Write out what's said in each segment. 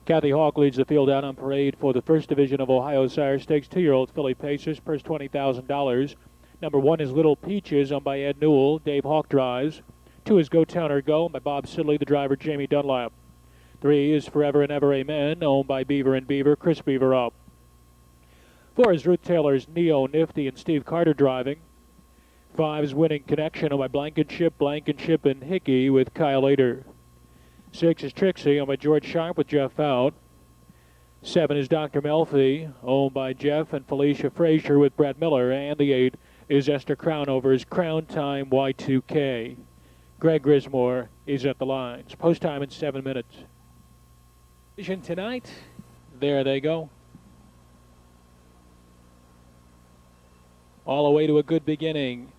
Kathy Hawk leads the field out on parade for the first division of Ohio Sire Stakes. 2-year-old filly Pacers, purse $20,000. Number 1 is Little Peaches, owned by Ed Newell. Dave Hawk drives. 2 is Go Town or Go, owned by Bob Sidley, the driver Jamie Dunlap. 3 is Forever and Ever Amen, owned by Beaver and Beaver, Chris Beaver up. 4 is Ruth Taylor's Neo Nifty and Steve Carter driving. 5 is Winning Connection, owned by Blankenship and Hickey with Kyle Ader. 6 is Trixie, owned by George Sharp with Jeff out. 7 is Dr. Melfi, owned by Jeff and Felicia Frazier with Brett Miller. And the 8 is Esther Crownover's Crown Time Y2K. Greg Grismore is at the lines. Post time in 7 minutes. Vision tonight. There they go. All the way to a good beginning.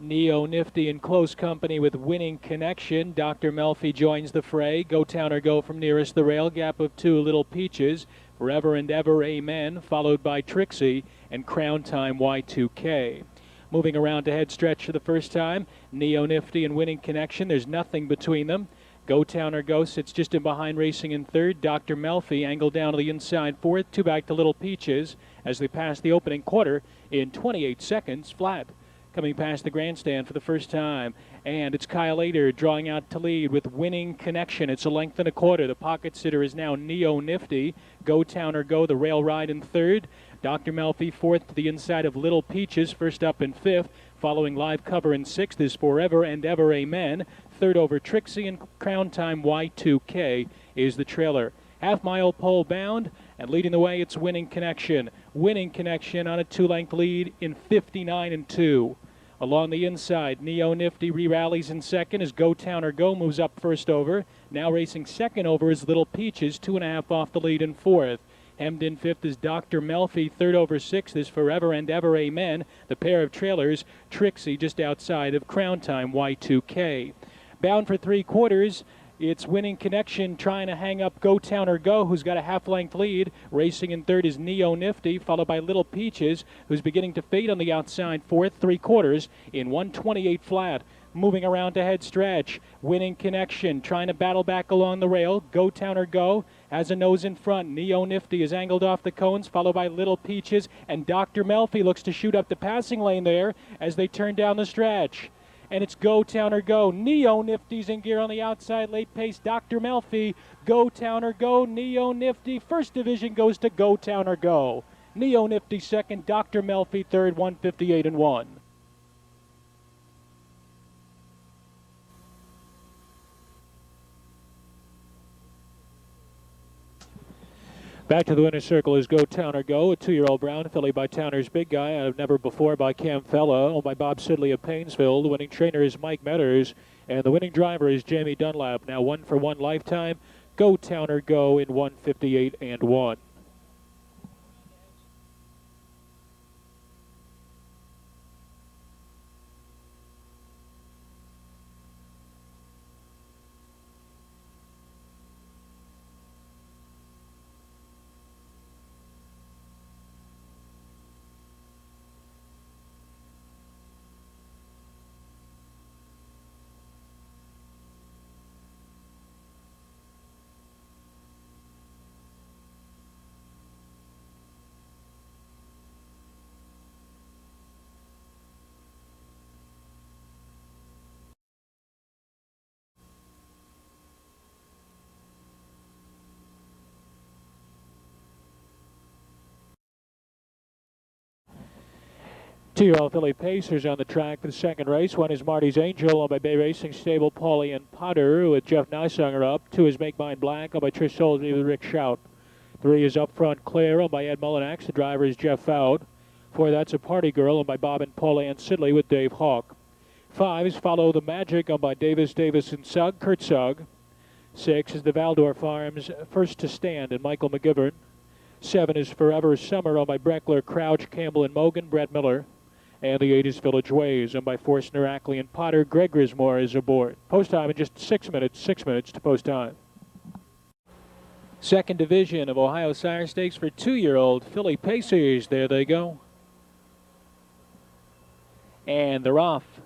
Neo Nifty in close company with Winning Connection. Dr. Melfi joins the fray. Go Town or Go from nearest the rail. Gap of 2, Little Peaches. Forever and Ever Amen, followed by Trixie and Crown Time Y2K. Moving around to head stretch for the first time. Neo Nifty and Winning Connection. There's nothing between them. Go Town or Go sits just in behind, racing in third. Dr. Melfi angled down to the inside fourth. 2 back to Little Peaches as they pass the opening quarter in 28 seconds flat. Coming past the grandstand for the first time. And it's Kyle Ader drawing out to lead with Winning Connection. It's a length and a quarter. The pocket sitter is now Neo Nifty. Go Town or Go, the rail ride in third. Dr. Melfi fourth to the inside of Little Peaches, first up in fifth. Following live cover in sixth is Forever and Ever Amen. Third over Trixie, and Crown Time Y2K is the trailer. Half-mile pole bound, and leading the way, it's Winning Connection. Winning Connection on a 2-length lead in 59-2. Along the inside, Neo Nifty re-rallies in second as Go Town or Go moves up first over. Now racing second over is Little Peaches, 2.5 off the lead in fourth. Hemmed in fifth is Dr. Melfi. Third over sixth is Forever and Ever Amen. The pair of trailers, Trixie just outside of Crown Time Y2K. Bound for 3/4. It's Winning Connection trying to hang up Go Town or Go, who's got a half-length lead. Racing in third is Neo Nifty, followed by Little Peaches, who's beginning to fade on the outside fourth. 3/4 in 128 flat. Moving around to head stretch. Winning Connection trying to battle back along the rail. Go Town or Go has a nose in front. Neo Nifty is angled off the cones, followed by Little Peaches, and Dr. Melfi looks to shoot up the passing lane there as they turn down the stretch. And it's Go Town or Go. Neo Nifty's in gear on the outside, late pace. Dr. Melfi, Go Town or Go. Neo Nifty, first division goes to Go Town or Go. Neo Nifty second, Dr. Melfi third, 158-1. Back to the winner's circle is Go Town or Go, a 2-year-old brown filly by Towner's Big Guy, out of Never Before by Cam Fella, owned by Bob Sidley of Painesville. The winning trainer is Mike Metters, and the winning driver is Jamie Dunlap. Now 1-for-1 lifetime. Go Town or Go in 158-1. Two-year-old filly Pacers on the track for the second race. 1 is Marty's Angel, owned by Bay Racing Stable, Paulie and Potter, with Jeff Nysunger up. 2 is Make Mine Black, owned by Trish Solsby with Rick Shout. 3 is Up Front Claire, owned by Ed Mullinax. The driver is Jeff Foud. 4, That's a Party Girl, owned by Bob and Paulie and Sidley with Dave Hawk. 5 is Follow the Magic, owned by Davis and Sugg, Kurt Sugg. 6 is the Valdor Farms First to Stand and Michael McGivern. 7 is Forever Summer, owned by Breckler, Crouch, Campbell and Mogan, Brett Miller. And the 8 is Village Ways, owned by Forstner, Ackley, and Potter. Greg Grismore is aboard. Post time in just 6 minutes, 6 minutes to post time. Second division of Ohio Sire Stakes for 2-year-old filly Pacers. There they go. And they're off.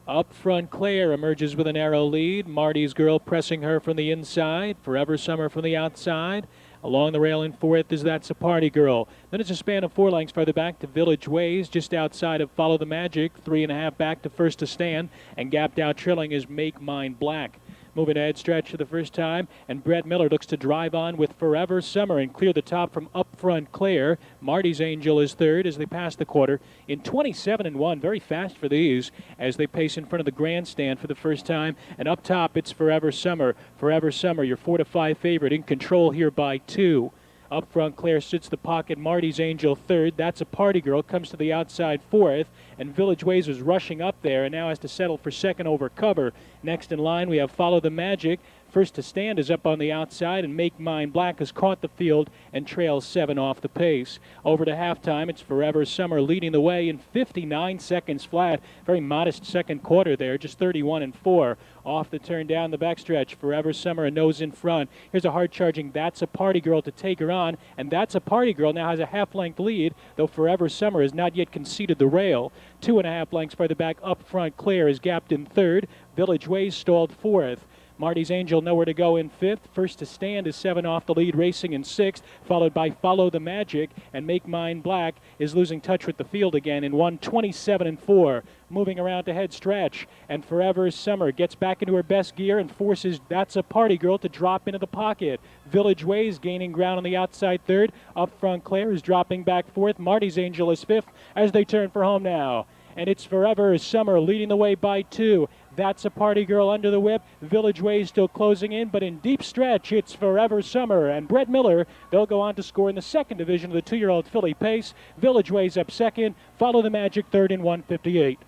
Up front, Claire emerges with a narrow lead. Marty's Girl pressing her from the inside. Forever Summer from the outside. Along the rail in fourth is That's a Party Girl. Then it's a span of 4 lengths farther back to Village Ways, just outside of Follow the Magic. 3.5 back to First to Stand, and gapped out trailing is Make Mine Black. Moving ahead stretch for the first time, and Brett Miller looks to drive on with Forever Summer and clear the top from Up Front Claire. Marty's Angel is third as they pass the quarter in 27-1. Very fast for these as they pace in front of the grandstand for the first time. And up top, it's Forever Summer. Forever Summer, your 4-5 favorite, in control here by 2. Up front, Claire sits the pocket. Marty's Angel third. That's a Party Girl. Comes to the outside fourth. And Village Ways was rushing up there and now has to settle for second over cover. Next in line, we have Follow the Magic. First to Stand is up on the outside, and Make Mine Black has caught the field and trails 7 off the pace. Over to halftime, it's Forever Summer leading the way in 59 seconds flat. Very modest second quarter there, just 31-4. Off the turn down the backstretch, Forever Summer a nose in front. Here's a hard-charging That's a Party Girl to take her on, and That's a Party Girl now has a half-length lead, though Forever Summer has not yet conceded the rail. 2.5 lengths farther back, Up Front Claire is gapped in third. Village Ways stalled fourth. Marty's Angel nowhere to go in fifth. First to Stand is 7 off the lead, racing in sixth, followed by Follow the Magic, and Make Mine Black is losing touch with the field again in 1:27-4. Moving around to head stretch, and Forever Summer gets back into her best gear and forces That's a Party Girl to drop into the pocket. Village Ways gaining ground on the outside third. Up front, Claire is dropping back fourth. Marty's Angel is fifth as they turn for home now. And it's Forever Summer leading the way by 2. That's a Party Girl under the whip. Village Ways still closing in, but in deep stretch, it's Forever Summer. And Brett Miller, they'll go on to score in the second division of the 2-year-old filly pace. Village Ways up second. Follow the Magic third in 1:58.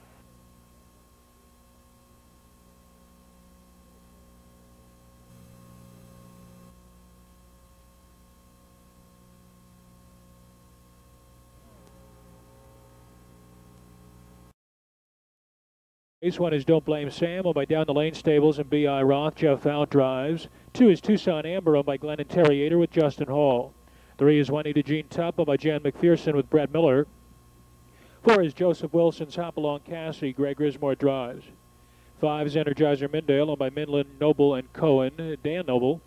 Race 1 is Don't Blame Sam, owned by Down the Lane Stables and B.I. Roth. Jeff Out drives. 2 is Tucson Amber, owned by Glenn and Terry Ader with Justin Hall. 3 is Juanita Jean Tupp, owned by Jan McPherson with Brett Miller. 4 is Joseph Wilson's Hopalong Cassie. Greg Rismore drives. 5 is Energizer Mindale, owned by Minlin, Noble, and Cohen. Dan Noble.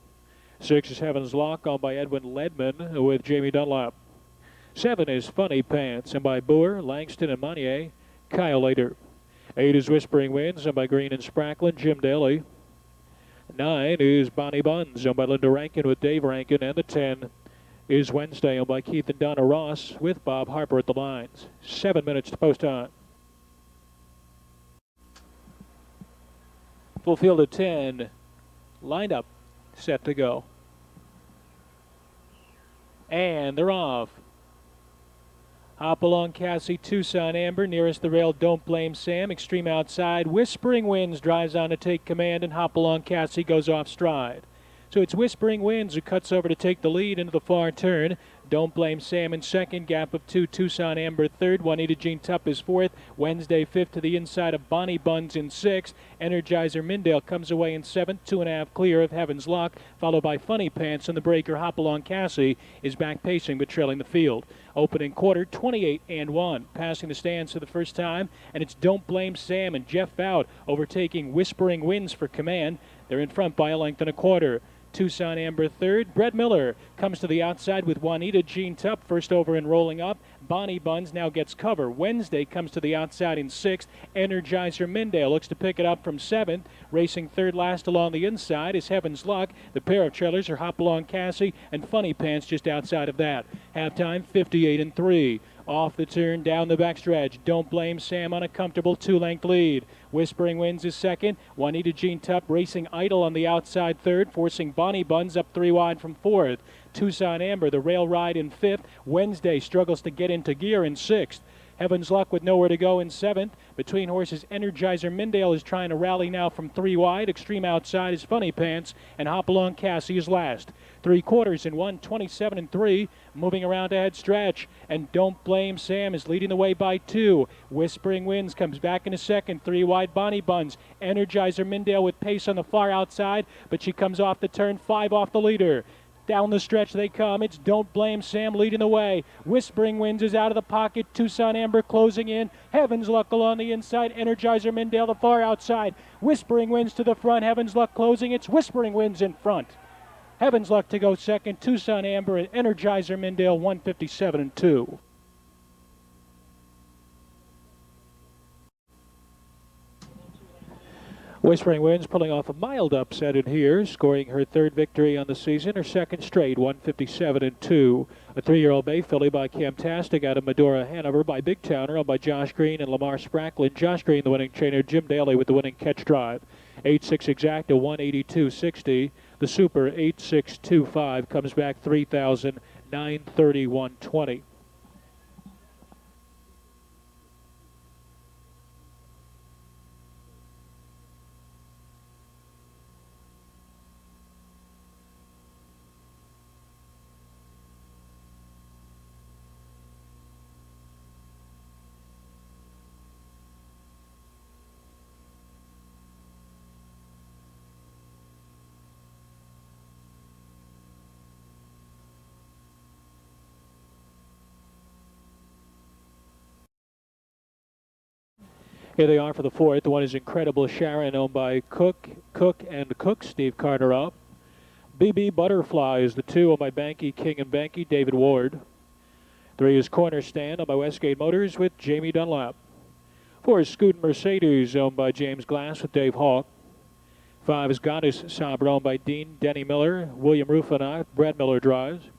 6 is Heaven's Lock, owned by Edwin Ledman with Jamie Dunlap. 7 is Funny Pants, owned by Boer, Langston, and Monnier. Kyle Later. 8 is Whispering Winds, owned by Green and Spracklin, Jim Daly. 9 is Bonnie Buns, owned by Linda Rankin with Dave Rankin. And the 10 is Wednesday, owned by Keith and Donna Ross with Bob Harper at the lines. 7 minutes to post time. Full field of 10, lined up, set to go. And they're off. Hopalong Cassie, Tucson Amber, nearest the rail, Don't Blame Sam. Extreme outside, Whispering Winds drives on to take command, and Hopalong Cassie goes off stride. So it's Whispering Winds who cuts over to take the lead into the far turn. Don't Blame Sam in second, gap of 2, Tucson Amber third. Juanita Jean Tupp is fourth. Wednesday fifth to the inside of Bonnie Buns in sixth. Energizer Mindale comes away in seventh, 2.5 clear of Heaven's Lock, followed by Funny Pants, and the breaker Hopalong Cassie is back pacing but trailing the field. Opening quarter, 28-1. Passing the stands for the first time, and it's Don't Blame Sam and Jeff Out overtaking Whispering Winds for command. They're in front by a length and a quarter. Tucson Amber third. Brett Miller comes to the outside with Juanita Jean Tupp first over and rolling up. Bonnie Buns now gets cover. Wednesday comes to the outside in sixth. Energizer Mindale looks to pick it up from seventh. Racing third last along the inside is Heaven's Luck. The pair of trailers are Hopalong Cassie and Funny Pants just outside of that. Halftime 58-3. Off the turn, down the backstretch. Don't Blame Sam on a comfortable 2-length lead. Whispering Winds is second. Juanita Jean Tupp racing idle on the outside third, forcing Bonnie Buns up 3 wide from fourth. Tucson Amber, the rail ride in fifth. Wednesday struggles to get into gear in sixth. Heaven's Luck with nowhere to go in seventh. Between horses, Energizer Mindale is trying to rally now from 3 wide. Extreme outside is Funny Pants, and Hopalong Cassie is last. 3/4 in 1:27-3. Moving around to head stretch, and Don't Blame Sam is leading the way by 2. Whispering Winds comes back in a second. 3 wide Bonnie Buns. Energizer Mindale with pace on the far outside, but she comes off the turn, 5 off the leader. Down the stretch they come. It's Don't Blame Sam leading the way. Whispering Winds is out of the pocket. Tucson Amber closing in. Heaven's Luck along the inside. Energizer Mindale the far outside. Whispering Winds to the front. Heaven's Luck closing. It's Whispering Winds in front. Heaven's Luck to go second. Tucson Amber and Energizer Mindale 157 and 2. Whispering Winds pulling off a mild upset in here, scoring her third victory on the season, her second straight, 157 and 2. A 3-year-old bay filly by Camtastic out of Medora, Hanover by Big Towner, owned by Josh Green and Lamar Spracklin. Josh Green, the winning trainer, Jim Daly with the winning catch drive. 8-6 exact to 182.60. The Super 8-6-2-5 comes back 3,931.20. Here they are for the fourth. The one is Incredible Sharon, owned by Cook, Steve Carter up. BB Butterfly is the 2, owned by Banky, King and Banky, David Ward. 3 is Corner Stand, owned by Westgate Motors with Jamie Dunlap. 4 is Scoot Mercedes, owned by James Glass with Dave Hawk. 5 is Goddess Sabra, owned by Denny Miller, William Rufanath, Brad Miller drives.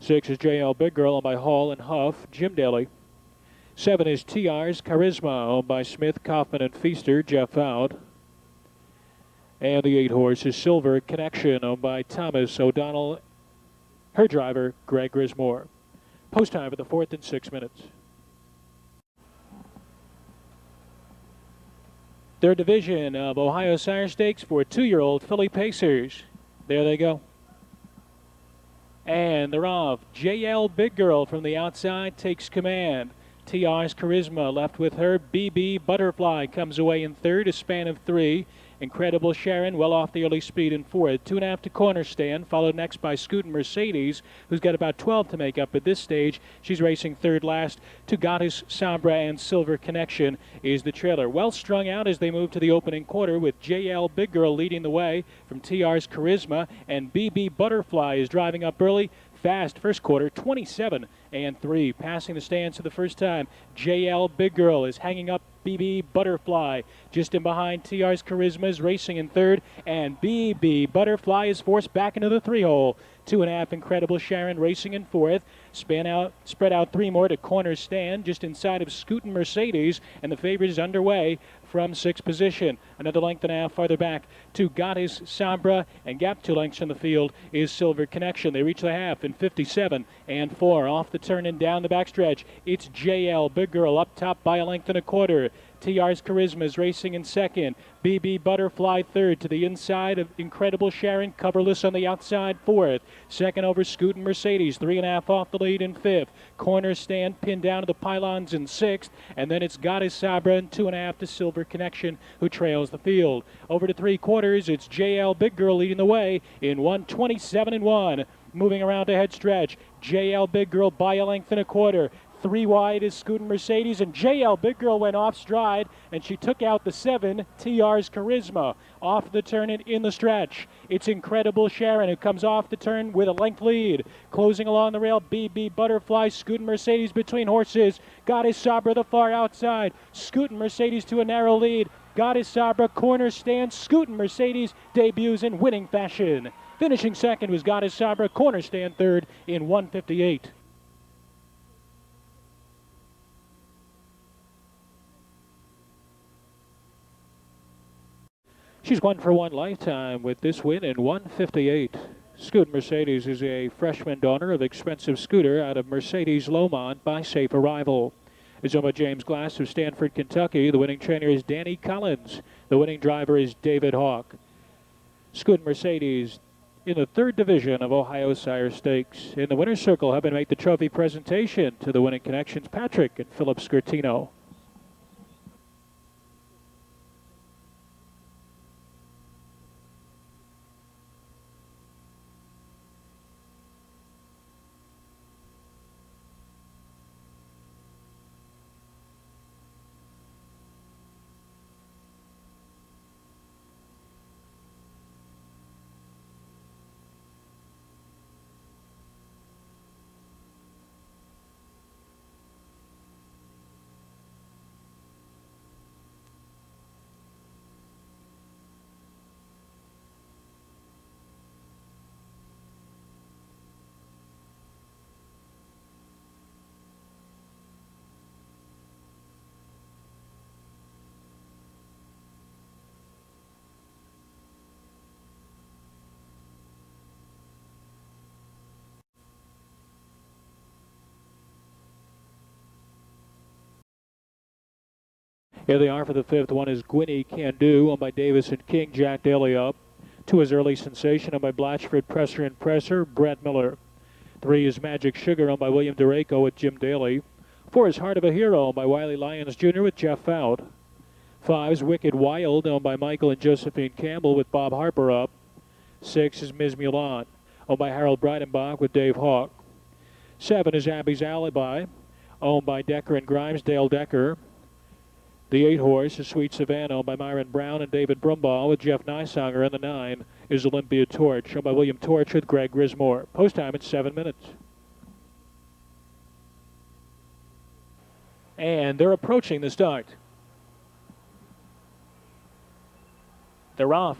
6 is JL Big Girl, owned by Hall and Huff, Jim Daly. 7 is TR's Charisma, owned by Smith, Kaufman, and Feaster, Jeff Fowd. And the 8 horse is Silver Connection, owned by Thomas O'Donnell, her driver, Greg Grismore. Post time for the fourth in 6 minutes. Third division of Ohio Sire Stakes for 2-year-old filly pacers. There they go. And they're off. JL Big Girl from the outside takes command. TR's Charisma left with her. BB Butterfly comes away in third, a span of 3. Incredible Sharon well off the early speed in fourth. 2.5 to Corner Stand, followed next by Scoot Mercedes, who's got about 12 to make up at this stage. She's racing third last. To Goddess Sabra and Silver Connection is the trailer. Well strung out as they move to the opening quarter, with JL Big Girl leading the way from TR's Charisma, and BB Butterfly is driving up early. Fast first quarter, 27 and 3. Passing the stands for the first time, JL Big Girl is hanging up BB Butterfly. Just in behind, TR's Charisma is racing in third, and BB Butterfly is forced back into the 3-hole. 2.5 Incredible Sharon racing in fourth. Spread out 3 more to Corner Stand, just inside of Scootin' Mercedes, and the favorite is underway from 6th position. Another length and a half farther back to Goddess Sabra, and gap 2 lengths in the field is Silver Connection. They reach the half in 57 and 4. Off the turn and down the backstretch, it's JL Big Girl up top by a length and a quarter. TR's Charisma is racing in second. BB Butterfly third, to the inside of Incredible Sharon, coverless on the outside fourth. Second over Scootin' Mercedes, 3.5 off the lead in fifth. Corner Stand pinned down to the pylons in sixth, and then it's Goddess Sabra and 2.5 to Silver Connection, who trails the field. Over to 3/4, it's JL Big Girl leading the way in 1:27 and 1. Moving around to head stretch, JL Big Girl by a length and a quarter. 3 wide is Scootin' Mercedes, and JL Big Girl went off stride, and she took out the 7, TR's Charisma. Off the turn and in the stretch, it's Incredible Sharon, who comes off the turn with a length lead. Closing along the rail, BB Butterfly, Scootin' Mercedes between horses. Goddess Sabra the far outside. Scootin' Mercedes to a narrow lead. Goddess Sabra, Corner Stand. Scootin' Mercedes debuts in winning fashion. Finishing second was Goddess Sabra, Corner Stand third in 1:58. She's 1 for 1 lifetime with this win in 1:58. Scooter Mercedes is a freshman daughter of Expensive Scooter out of Mercedes Lomond by Safe Arrival. It's owned by James Glass of Stanford, Kentucky. The winning trainer is Danny Collins. The winning driver is David Hawk. Scooter Mercedes in the third division of Ohio Sire Stakes. In the winner's circle, helping make the trophy presentation to the winning connections, Patrick and Philip Skirtino. Here they are for the fifth. One is Gwynny Can Do, owned by Davis and King, Jack Daly up. 2 is Early Sensation, owned by Blatchford, Presser and Presser, Brett Miller. 3 is Magic Sugar, owned by William DeRaco with Jim Daly. 4 is Heart of a Hero, owned by Wiley Lyons Jr. with Jeff Fout. 5 is Wicked Wild, owned by Michael and Josephine Campbell with Bob Harper up. 6 is Ms. Mulan, owned by Harold Breidenbach with Dave Hawk. 7 is Abby's Alibi, owned by Decker and Grimes, Dale Decker. The 8 horse is Sweet Savannah, owned by Myron Brown and David Brumbaugh with Jeff Nysanger. And the 9 is Olympia Torch, owned by William Torch with Greg Grismore. Post time at 7 minutes. And they're approaching the start. They're off.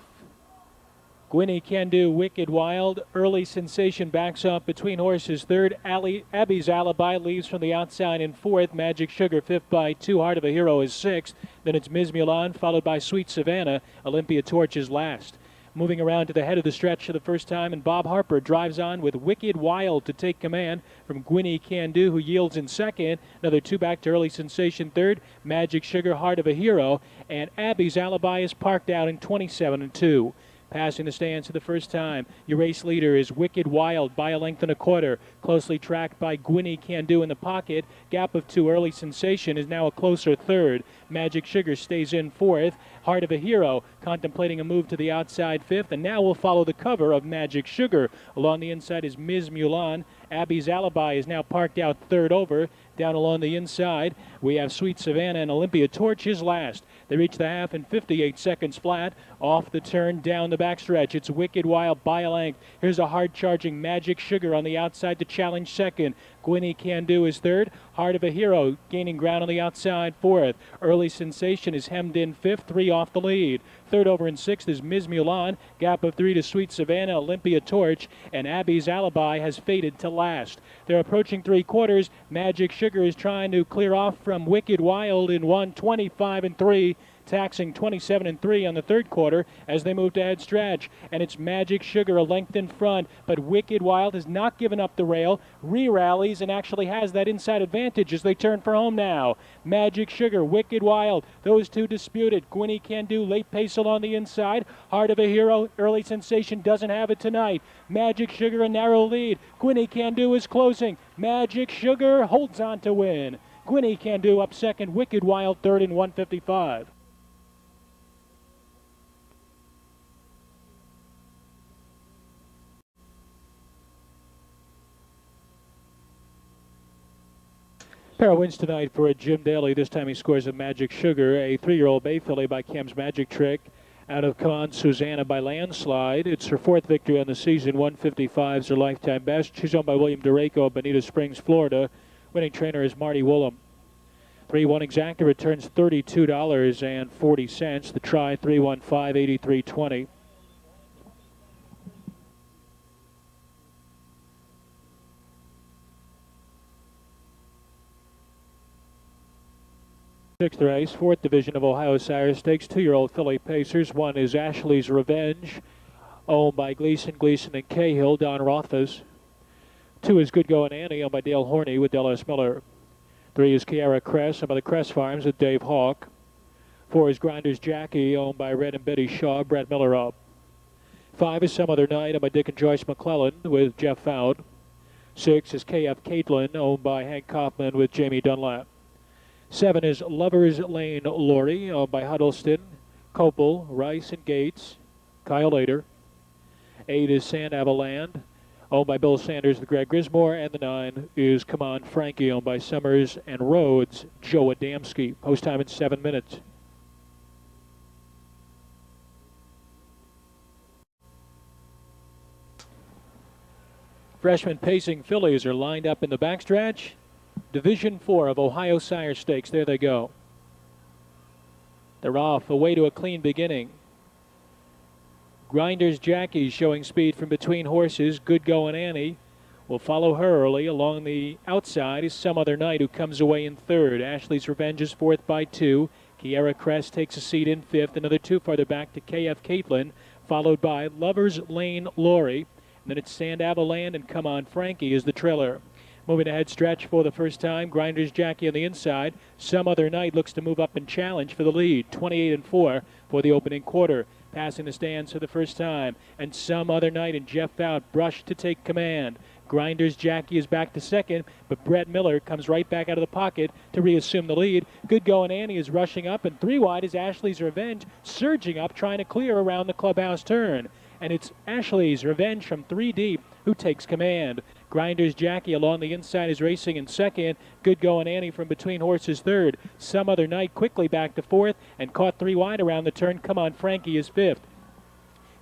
Gwynny Can Do, Wicked Wild. Early Sensation backs off between horses. Third, Abby's Alibi leaves from the outside in fourth. Magic Sugar fifth by 2. Heart of a Hero is sixth. Then it's Ms. Mulan, followed by Sweet Savannah. Olympia Torch is last. Moving around to the head of the stretch for the first time, and Bob Harper drives on with Wicked Wild to take command from Gwynny Can Do, who yields in second. Another 2 back to Early Sensation third. Magic Sugar, Heart of a Hero. And Abby's Alibi is parked out in 27 and 2. Passing the stands for the first time, your race leader is Wicked Wild by a length and a quarter, closely tracked by Gwynny Can Do in the pocket. Gap of 2, Early Sensation is now a closer third. Magic Sugar stays in fourth. Heart of a Hero contemplating a move to the outside fifth, and now we'll follow the cover of Magic Sugar. Along the inside is Ms. Mulan. Abby's Alibi is now parked out third over. Down along the inside, we have Sweet Savannah, and Olympia Torch is last. They reach the half in 58 seconds flat. Off the turn, down the backstretch. It's Wicked Wild by a length. Here's a hard-charging Magic Sugar on the outside to challenge second. Gwynny Can Do is third. Heart of a Hero gaining ground on the outside fourth. Early Sensation is hemmed in fifth, 3 off the lead. Third over in sixth is Ms. Mulan. Gap of 3 to Sweet Savannah, Olympia Torch, and Abby's Alibi has faded to last. They're approaching 3/4. Magic Sugar is trying to clear off from Wicked Wild in 1:25 and 3. Taxing 27 and 3 on the third quarter as they move to head stretch. And it's Magic Sugar a length in front, but Wicked Wild has not given up the rail, re-rallies, and actually has that inside advantage as they turn for home now. Magic Sugar, Wicked Wild, those two disputed. Gwynny Can Do, late pace along the inside. Heart of a Hero, Early Sensation doesn't have it tonight. Magic Sugar a narrow lead. Gwynny Can Do is closing. Magic Sugar holds on to win. Gwynny Can Do up second, Wicked Wild third in 1:55. Pair of wins tonight for Jim Daly. This time he scores a Magic Sugar, a 3-year-old bay filly by Cam's Magic Trick. Out of Come On Susanna by landslide. It's her 4th victory on the season. 155 is her lifetime best. She's owned by William DeRaco of Bonita Springs, Florida. Winning trainer is Marty Woolham. 3-1 exacta returns $32.40. The try 315 83.20. Sixth race, 4th division of Ohio Sire Stakes, 2-year-old filly pacers. 1 is Ashley's Revenge, owned by Gleason, and Cahill, Don Rothfuss. 2 is Good Goin' Annie, owned by Dale Horney with Dallas Miller. 3 is Kiara Cress, owned by the Cress Farms with Dave Hawk. 4 is Grinders Jackie, owned by Red and Betty Shaw, Brett Miller up. 5 is Some Other Night, owned by Dick and Joyce McClellan with Jeff Fout. 6 is KF Caitlin, owned by Hank Kaufman with Jamie Dunlap. 7 is Lover's Lane Lori, owned by Huddleston, Copel, Rice, and Gates, Kyle Lader. 8 is Sand Avaland, owned by Bill Sanders with Greg Grismore. And the 9 is Come On Frankie, owned by Summers and Rhodes, Joe Adamski. Post time in 7 minutes. Freshman pacing fillies are lined up in the backstretch. Division 4 of Ohio Sire Stakes. There they go. They're off, away to a clean beginning. Grinders Jackie showing speed from between horses. Good Goin' Annie will follow her early. Along the outside is Some Other Night, who comes away in third. Ashley's Revenge is 4th by 2. Kiara Cress takes a seat in 5th. Another 2 farther back to KF Caitlin, followed by Lover's Lane Lori. And then it's Sand Avaland and Come On Frankie is the trailer. Moving ahead stretch for the first time, Grinders Jackie on the inside. Some Other Night looks to move up and challenge for the lead. 28-4 for the opening quarter. Passing the stands for the first time. And Some Other Night and Jeff Out brush to take command. Grinders Jackie is back to second, but Brett Miller comes right back out of the pocket to reassume the lead. Good Going Annie is rushing up, and 3 wide is Ashley's Revenge, surging up, trying to clear around the clubhouse turn. And it's Ashley's Revenge from 3 deep who takes command. Grinders Jackie along the inside is racing in second. Good Going Annie from between horses third. Some Other Night quickly back to fourth and caught 3 wide around the turn. Come On Frankie is fifth.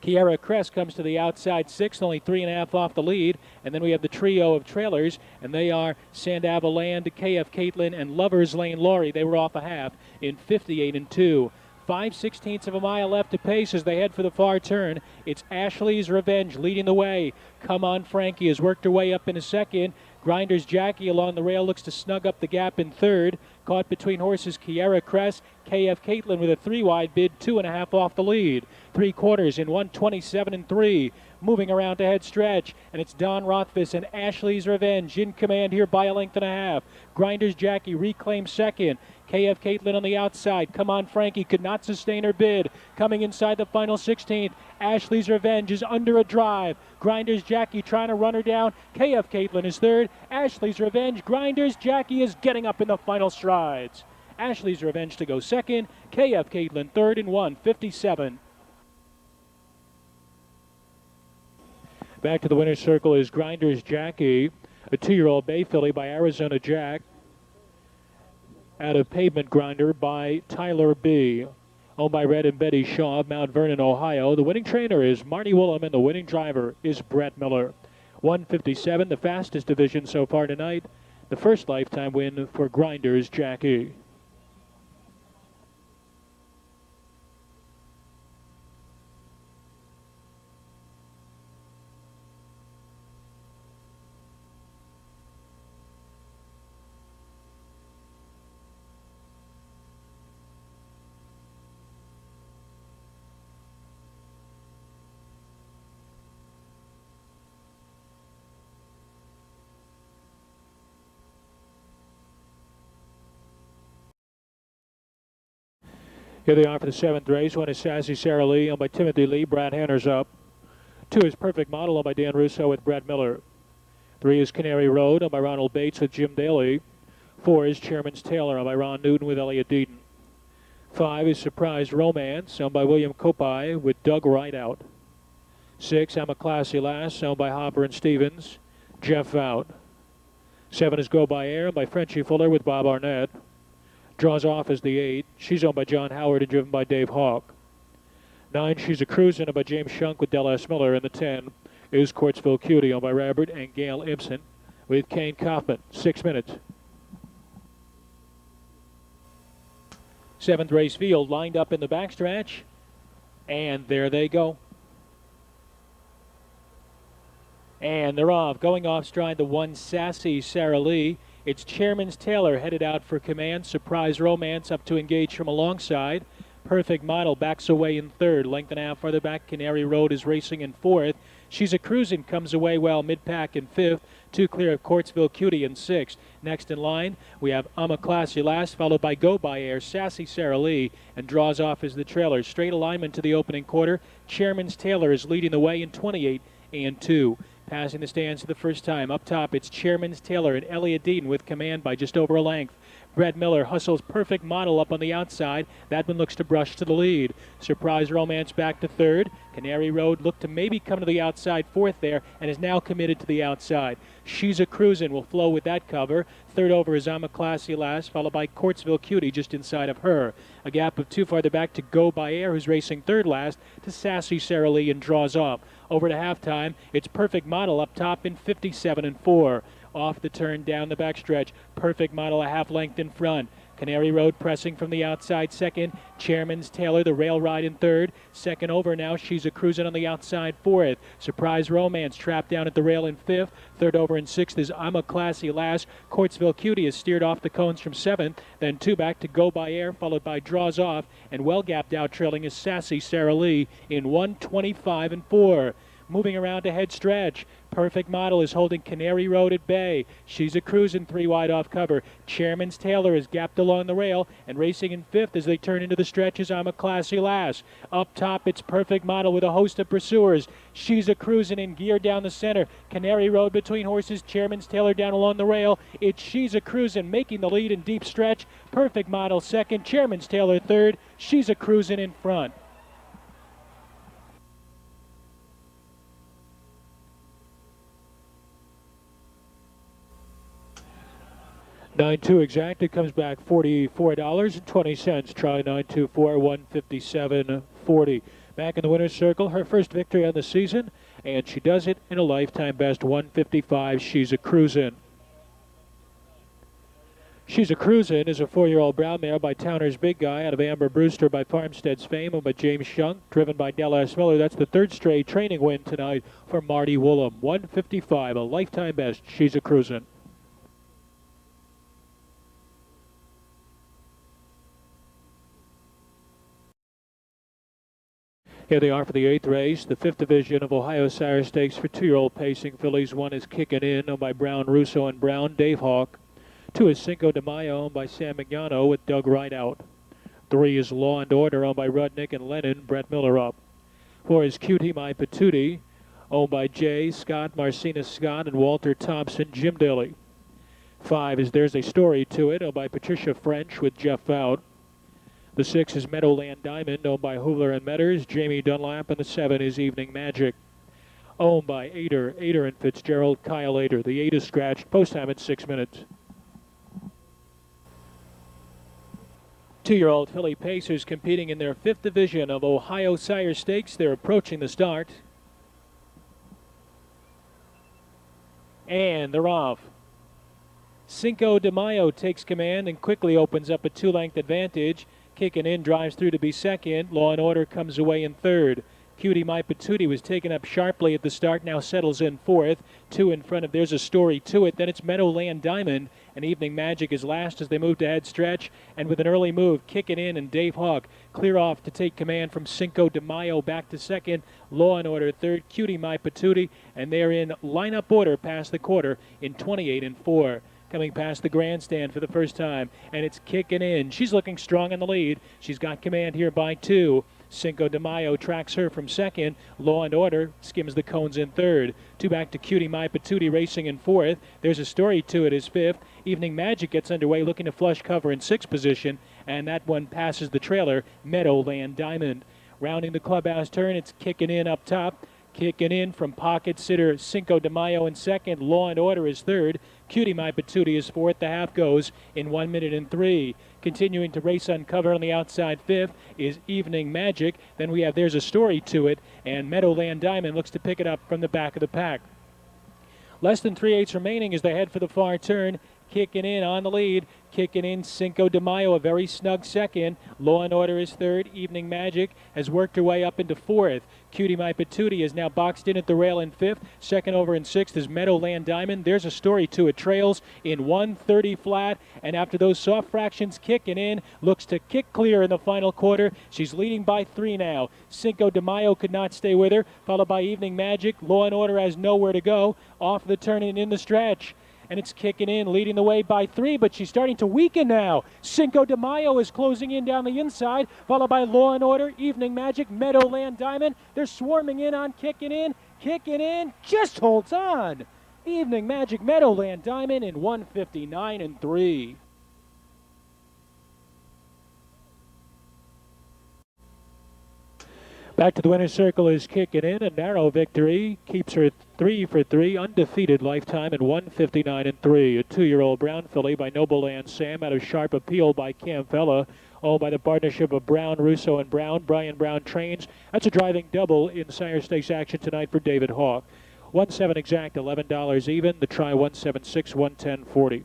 Kiera Crest comes to the outside sixth, only 3.5 off the lead. And then we have the trio of trailers, and they are Sandava Land, KF Caitlin, and Lover's Lane Laurie. They were off a half in 58-2. 5/16 of a mile left to pace as they head for the far turn. It's Ashley's Revenge leading the way. Come On Frankie has worked her way up in a second. Grinders Jackie along the rail looks to snug up the gap in third. Caught between horses Kiera Crest, KF Caitlin with a 3 wide bid, 2.5 off the lead. 3/4 in 1:27-3. Moving around to head stretch, and it's Don Rothfuss and Ashley's Revenge in command here by a length and a half. Grinders Jackie reclaims second. KF Caitlin on the outside. Come On Frankie could not sustain her bid. Coming inside the final 16th, Ashley's Revenge is under a drive. Grinders Jackie trying to run her down. KF Caitlin is third. Ashley's Revenge. Grinders Jackie is getting up in the final strides. Ashley's Revenge to go second. KF Caitlin third in 1:57. Back to the winner's circle is Grinders Jackie, a 2-year-old bay filly by Arizona Jack, out of Pavement Grinder by Tyler B. Owned by Red and Betty Shaw of Mount Vernon, Ohio. The winning trainer is Marty Willem, and the winning driver is Brett Miller. 1:57, the fastest division so far tonight. The first lifetime win for Grinders Jackie. Here they are for the 7th race. 1 is Sassy Sarah Lee, owned by Timothy Lee. Brad Hanner's up. 2 is Perfect Model, owned by Dan Russo with Brad Miller. 3 is Canary Road, owned by Ronald Bates with Jim Daly. 4 is Chairman's Taylor, owned by Ron Newton with Elliot Deaton. 5 is Surprise Romance, owned by William Copai with Doug Rideout. 6, I'm a Classy Lass, owned by Hopper and Stevens. Jeff Vout. 7 is Go By Air, owned by Frenchie Fuller with Bob Arnett. Draws off as the 8. She's owned by John Howard and driven by Dave Hawk. 9, She's a Cruisin', owned by James Shunk with Del S. Miller. And the 10 is Courtsville Cutie, owned by Robert and Gail Ibsen with Kane Kaufman. 6 minutes. 7th race field lined up in the backstretch. And there they go. And they're off. Going off stride the 1 Sassy Sarah Lee. It's Chairman's Taylor headed out for command. Surprise Romance up to engage from alongside. Perfect Model backs away in third. Length and a half further back, Canary Road is racing in fourth. She's a Cruisin' comes away well mid-pack in fifth. 2 clear of Courtsville Cutie in sixth. Next in line, we have I'm a Classy Lass, followed by Go By Air, Sassy Sarah Lee, and draws off as the trailer. Straight alignment to the opening quarter. Chairman's Taylor is leading the way in 28-2. Passing the stands for the first time. Up top, it's Chairman's Taylor and Elliot Deaton with command by just over a length. Brett Miller hustles Perfect Model up on the outside. That one looks to brush to the lead. Surprise Romance back to third. Canary Road looked to maybe come to the outside fourth there and is now committed to the outside. She's a Cruisin' will flow with that cover. Third over is I'm a Classy Lass, followed by Courtsville Cutie just inside of her. A gap of 2 farther back to Go By Air, who's racing third last, to Sassy Sarah Lee and draws off. Over to halftime, it's Perfect Model up top in 57-4. Off the turn down the backstretch. Perfect Model a half length in front. Canary Road pressing from the outside second. Chairman's Taylor, the rail ride in third. Second over now, She's a Cruisin' on the outside fourth. Surprise Romance trapped down at the rail in fifth. Third over in sixth is I'm a Classy Lass. Courtsville Cutie is steered off the cones from seventh. Then 2 back to Go By Air, followed by Draws Off. And well gapped out trailing is Sassy Sarah Lee in 1:25-4. Moving around to head stretch. Perfect Model is holding Canary Road at bay. She's a cruising 3 wide off cover. Chairman's Taylor is gapped along the rail and racing in 5th as they turn into the stretches. I'm a Classy Lass. Up top, it's Perfect Model with a host of pursuers. She's a cruising in gear down the center. Canary Road between horses. Chairman's Taylor down along the rail. It's She's a cruising making the lead in deep stretch. Perfect Model second. Chairman's Taylor third. She's a cruising in front. $9.2 exact. It comes back $44.20. Try 924 157.40. Back in the winner's circle, her first victory on the season, and she does it in a lifetime best 155. She's a cruisin'. She's a Cruisin' is a 4-year-old brown mare by Towner's Big Guy out of Amber Brewster by Farmstead's Fame, owned by James Shunk, driven by Del S. Miller. That's the third straight training win tonight for Marty Woolham. 155, a lifetime best. She's a Cruisin'. Here they are for the 8th race, the 5th division of Ohio Sire Stakes for 2-year-old pacing fillies. 1 is Kickin' In, owned by Brown, Russo, and Brown, Dave Hawk. 2 is Cinco de Mayo, owned by Sam Mignano, with Doug Rideout. 3 is Law and Order, owned by Rudnick and Lennon, Brett Miller up. 4 is Cutie My Patootie, owned by Jay, Scott, Marcina Scott, and Walter Thompson, Jim Daly. 5 is There's a Story to It, owned by Patricia French with Jeff Fout. The 6 is Meadowland Diamond, owned by Hoover and Metters, Jamie Dunlap, and the 7 is Evening Magic, owned by Ader and Fitzgerald, Kyle Ader. The 8 is scratched, post time at 6 minutes. 2-year-old filly pacers competing in their 5th division of Ohio Sire Stakes. They're approaching the start. And they're off. Cinco de Mayo takes command and quickly opens up a 2-length advantage. Kicking In drives through to be second. Law and Order comes away in third. Cutie My Patootie was taken up sharply at the start, now settles in 4th. 2 in front of There's a Story to It. Then it's Meadowland Diamond, and Evening Magic is last as they move to head stretch. And with an early move, Kicking In and Dave Hawk clear off to take command from Cinco de Mayo back to second. Law and Order third. Cutie My Patootie, and they're in lineup order past the quarter in 28 and 4. Coming past the grandstand for the first time, and it's Kicking In. She's looking strong in the lead. She's got command here by 2. Cinco de Mayo tracks her from second. Law and Order skims the cones in third. 2 back to Cutie My Patootie racing in 4th. There's a Story to It is 5th. Evening Magic gets underway looking to flush cover in 6th position, and that one passes the trailer, Meadowland Diamond. Rounding the clubhouse turn, it's Kicking In up top. Kicking In from pocket sitter Cinco de Mayo in second. Law and Order is third. Cutie My Patootie is 4th. The half goes in 1 minute and 3. Continuing to race on cover on the outside 5th is Evening Magic. Then we have There's a Story to It, and Meadowland Diamond looks to pick it up from the back of the pack. Less than 3/8 remaining as they head for the far turn. Kicking In on the lead. Kicking In Cinco de Mayo, a very snug second. Law and Order is third. Evening Magic has worked her way up into 4th. Cutie My Patootie is now boxed in at the rail in 5th. Second over in 6th is Meadowland Diamond. There's a Story to It. Trails in 1:30 flat. And after those soft fractions, Kicking In looks to kick clear in the final quarter. She's leading by 3 now. Cinco de Mayo could not stay with her. Followed by Evening Magic. Law and Order has nowhere to go. Off the turn and in the stretch. And it's Kicking In, leading the way by 3, but she's starting to weaken now. Cinco de Mayo is closing in down the inside, followed by Law and Order, Evening Magic, Meadowland Diamond. They're swarming in on Kicking In. Kicking In just holds on. Evening Magic, Meadowland Diamond in 1:59 and 3. Back to the winner's circle is Kicking In. A narrow victory keeps her 3 for 3, undefeated lifetime in 1:59 and 3. A 2-year-old brown filly by Noble Land Sam out of Sharp Appeal by Cam Fella, owned by the partnership of Brown, Russo, and Brown. Brian Brown trains. That's a driving double in Sire Stakes action tonight for David Hawk. 1-7 exact, $11 even. The try 176, 110.40.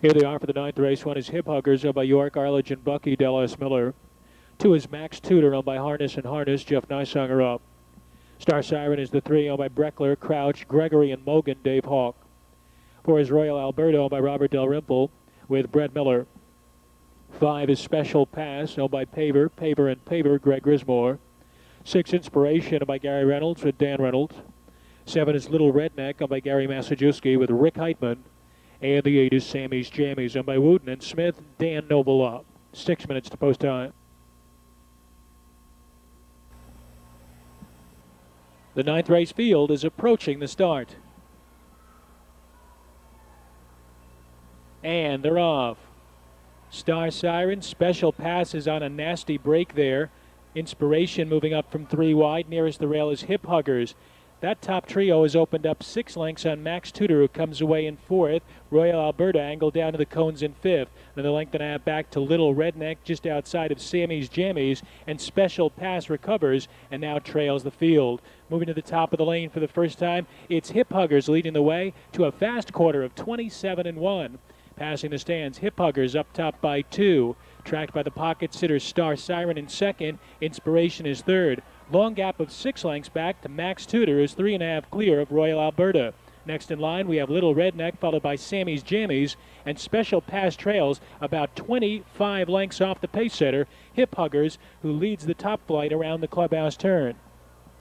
Here they are for the ninth race. One is Hip Huggers, owned by York, Arledge, and Bucky Dallas Miller. Two is Max Tudor, owned by Harness and Harness, Jeff Nysonger up. Star Siren is the three, owned by Breckler, Crouch, Gregory, and Mogan, Dave Hawk. Four is Royal Alberto, owned by Robert Dalrymple, with Brett Miller. Five is Special Pass, owned by Paver, and Paver, Greg Grismore. Six, Inspiration, owned by Gary Reynolds, with Dan Reynolds. Seven is Little Redneck, owned by Gary Massajuski, with Rick Heitman. And the eight is Sammy's Jammies, owned by Wooten and Smith, Dan Noble up. 6 minutes to post time. The ninth race field is approaching the start. And they're off. Star Siren, Special Pass is on a nasty break there. Inspiration moving up from 3 wide. Nearest the rail is Hip Huggers. That top trio has opened up 6 lengths on Max Tudor, who comes away in 4th. Royal Alberta angled down to the cones in 5th. Another length and a half back to Little Redneck just outside of Sammy's Jammies. And Special Pass recovers and now trails the field. Moving to the top of the lane for the first time, it's Hip Huggers leading the way to a fast quarter of 27-1. Passing the stands, Hip Huggers up top by 2. Tracked by the pocket sitter Star Siren in 2nd. Inspiration is 3rd. Long gap of 6 lengths back to Max Tudor, who's 3.5 clear of Royal Alberta. Next in line, we have Little Redneck, followed by Sammy's Jammies, and Special Pass trails about 25 lengths off the pace setter, Hip Huggers, who leads the top flight around the clubhouse turn.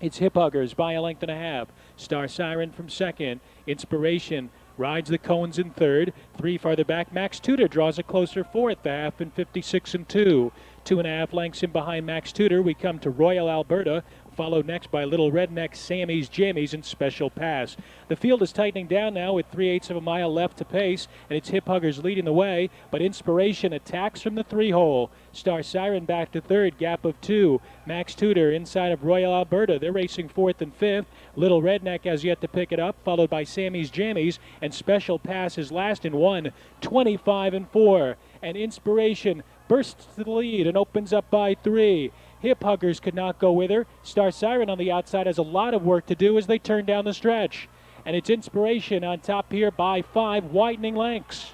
It's Hip Huggers by a length and a half. Star Siren from 2nd. Inspiration rides the cones in 3rd. 3 farther back, Max Tudor draws a closer 4th, the half in 56-2. 2.5 lengths in behind Max Tudor, we come to Royal Alberta, followed next by Little Redneck, Sammy's Jammies, and Special Pass. The field is tightening down now with 3/8 of a mile left to pace, and it's Hip Huggers leading the way, but Inspiration attacks from the 3-hole. Star Siren back to 3rd, gap of 2. Max Tudor inside of Royal Alberta. They're racing 4th and 5th. Little Redneck has yet to pick it up, followed by Sammy's Jammies, and Special Pass is last in 1, 25-4. And Inspiration bursts to the lead and opens up by 3. Hip Huggers could not go with her. Star Siren on the outside has a lot of work to do as they turn down the stretch. And it's Inspiration on top here by 5 widening lengths.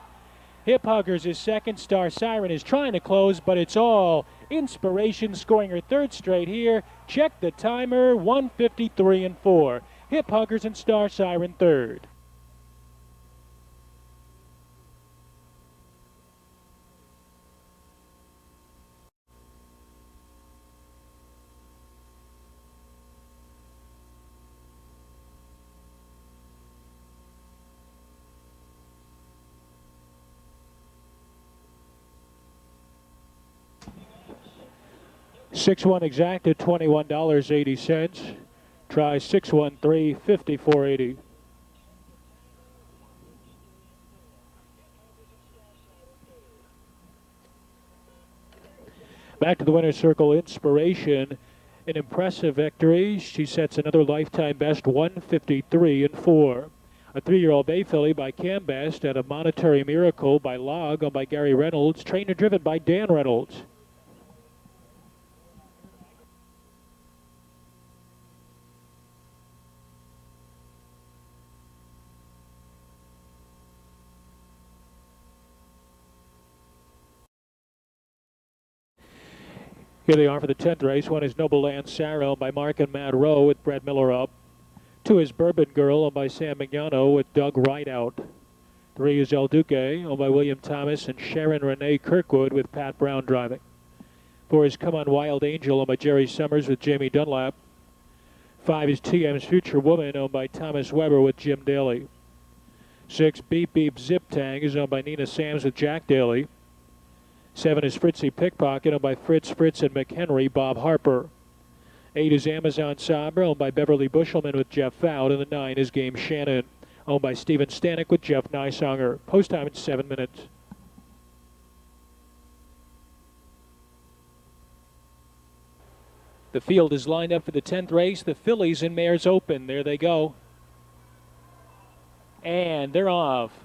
Hip Huggers is 2nd. Star Siren is trying to close, but it's all Inspiration scoring her 3rd straight here. Check the timer, 1:53-4. Hip Huggers and Star Siren 3rd. $6-1 exacted, $21.80. Try 613, $54.80. Back to the winner's circle, Inspiration. An impressive victory. She sets another lifetime best, 1:53-4. A 3-year-old bay filly by Cam Best and a Monetary Miracle by Log, owned by Gary Reynolds. Trainer driven by Dan Reynolds. Here they are for the 10th race. One is Noble Land Sarah, owned by Mark and Matt Rowe, with Brett Miller up. 2 is Bourbon Girl, owned by Sam Mignano, with Doug Wright out. 3 is El Duque, owned by William Thomas and Sharon Renee Kirkwood, with Pat Brown driving. 4 is Come On Wild Angel, owned by Jerry Summers, with Jamie Dunlap. 5 is TM's Future Woman, owned by Thomas Weber, with Jim Daly. 6, Beep Beep Zip Tang is owned by Nina Sams, with Jack Daly. 7 is Fritzy Pickpocket, owned by Fritz and McHenry, Bob Harper. 8 is Amazon Sabra, owned by Beverly Bushelman, with Jeff Fout. And the 9 is Game Shannon, owned by Steven Stanek, with Jeff Nysonger. Post time in 7 minutes. The field is lined up for the 10th race. The fillies and mares open. There they go. And they're off.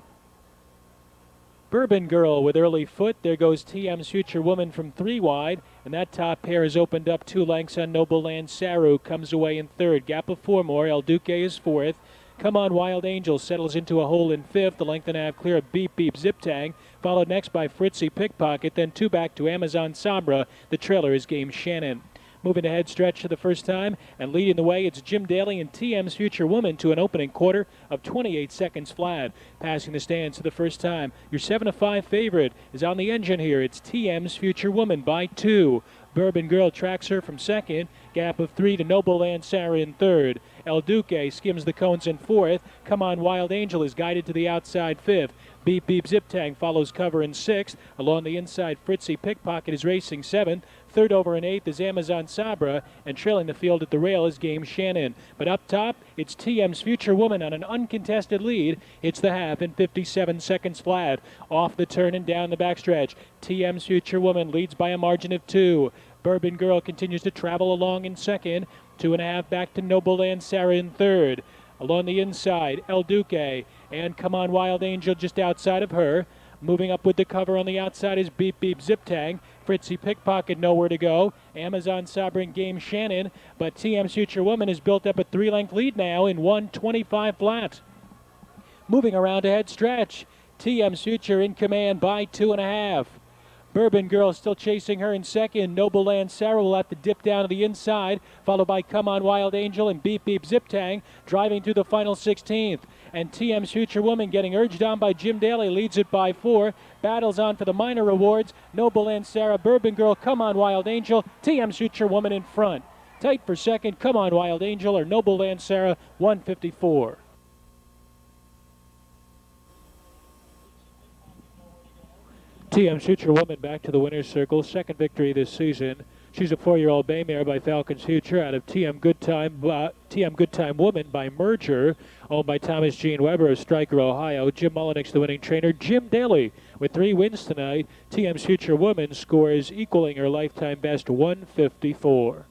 Bourbon Girl with early foot. There goes TM's Future Woman from 3 wide. And that top pair has opened up 2 lengths on Noble Land Saru. Comes away in 3rd. Gap of 4 more. El Duque is 4th. Come On Wild Angel settles into a hole in fifth. The length and a half clear of Beep Beep Zip Tang, followed next by Fritzy Pickpocket, then two back to Amazon Sabra. The trailer is Game Shannon. Moving ahead stretch for the first time and leading the way, it's Jim Daly and TM's Future Woman to an opening quarter of 28 seconds flat. Passing the stands for the first time, your 7-5 favorite is on the engine here. It's TM's Future Woman by 2. Bourbon Girl tracks her from second, gap of 3 to Noble Land Sarah in third. El Duque skims the cones in fourth. Come On Wild Angel is guided to the outside fifth. Beep Beep Zip Tang follows cover in sixth. Along the inside, Fritzy Pickpocket is racing seventh. Third over in eighth is Amazon Sabra, and trailing the field at the rail is Game Shannon. But up top, it's TM's Future Woman on an uncontested lead. It's the half in 57 seconds flat. Off the turn and down the backstretch, TM's Future Woman leads by a margin of 2. Bourbon Girl continues to travel along in second. 2.5 back to Noble Land Sarah in third. Along the inside, El Duque and Come On Wild Angel just outside of her. Moving up with the cover on the outside is Beep Beep Zip Tang. Fritzy Pickpocket nowhere to go. Amazon Sabra and Game Shannon. But TM's Future Woman has built up a 3-length lead now in 1:25 flat. Moving around to head stretch. TM's Future in command by 2.5. Bourbon Girl still chasing her in second. Noble Land Sarah will have to dip down to the inside, followed by Come On Wild Angel and Beep Beep Zip Tang driving through the final 16th. And TM's Future Woman getting urged on by Jim Daly leads it by 4. Battles on for the minor rewards. Noble Land Sarah, Bourbon Girl, Come On Wild Angel, TM's Future Woman in front. Tight for second, Come On Wild Angel or Noble Land Sarah, 154. TM's Future Woman back to the winner's circle, second victory this season. She's a 4-year-old bay mare by Falcon's Future out of TM Good Time Woman by Merger, owned by Thomas Gene Weber of Stryker, Ohio. Jim Mullenix, the winning trainer. Jim Daly with 3 wins tonight. TM's Future Woman scores equaling her lifetime best, 154.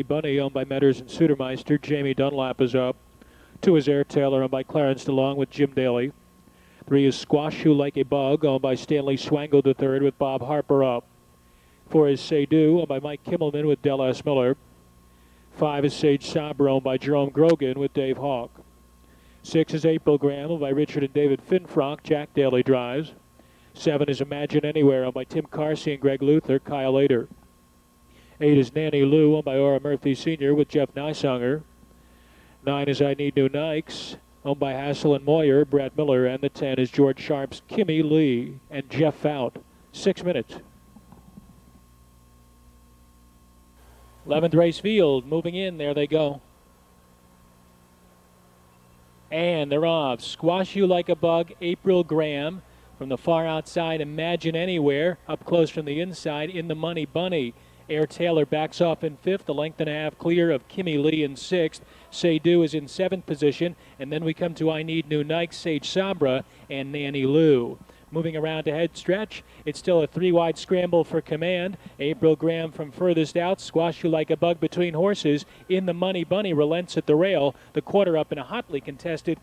Bunny, owned by Metters and Sutermeister. Jamie Dunlap is up. 2 is Air Taylor, owned by Clarence DeLong with Jim Daly. 3 is Squash You Like a Bug, owned by Stanley Swango III with Bob Harper up. 4 is Say Do, owned by Mike Kimmelman with Del S. Miller. 5 is Sage Sabra, owned by Jerome Grogan with Dave Hawk. 6 is April Graham, owned by Richard and David Finfrock. Jack Daly drives. 7 is Imagine Anywhere, owned by Tim Carsey and Greg Luther. Kyle Lader. 8 is Nanny Lou, owned by Ora Murphy Sr. with Jeff Nysonger. 9 is I Need New Nikes, owned by Hassel and Moyer, Brad Miller. And the 10 is George Sharp's Kimmy Lee and Jeff Fout. 6 minutes. 11th race field, moving in. There they go. And they're off. Squash You Like a Bug, April Graham. From the far outside, Imagine Anywhere. Up close from the inside, In the Money Bunny. Air Taylor backs off in 5th, the length and a half clear of Kimmy Lee in 6th. Say Do is in 7th position, and then we come to I Need New Nikes, Sage Sabra, and Nanny Lou. Moving around to head stretch, it's still a 3-wide scramble for command. April Graham from furthest out, Squash You Like a Bug between horses. In the Money Bunny relents at the rail, the quarter up in a hotly contested